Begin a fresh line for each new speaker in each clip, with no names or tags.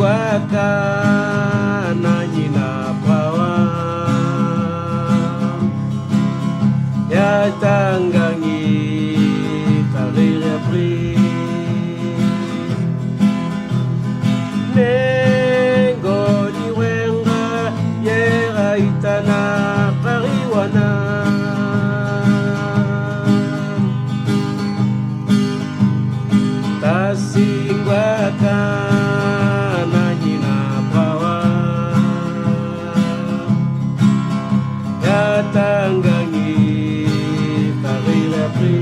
Singwakana nyina prawa yatanggangi tarire pri nego diwenga yera itana pariwana Singwakana nyina prawa yatanggangi tarire pri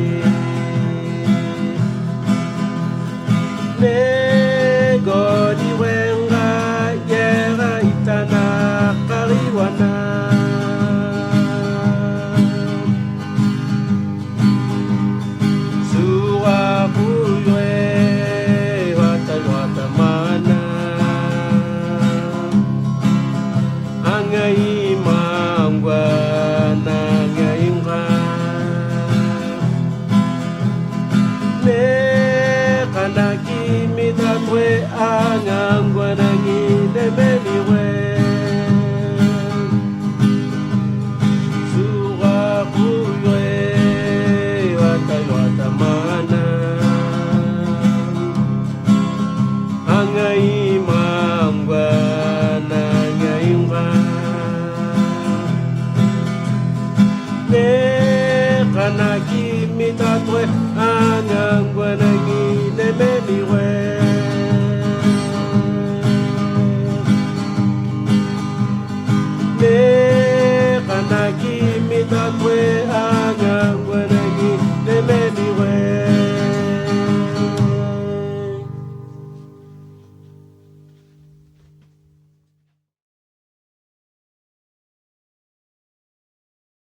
nego diwenga yera itana pariwana we angangwa nangine meniwe sura kuywe wata mana angai mangwa nangaimba ne kanaki mitatwe angangwa nangine meniwe Kanaki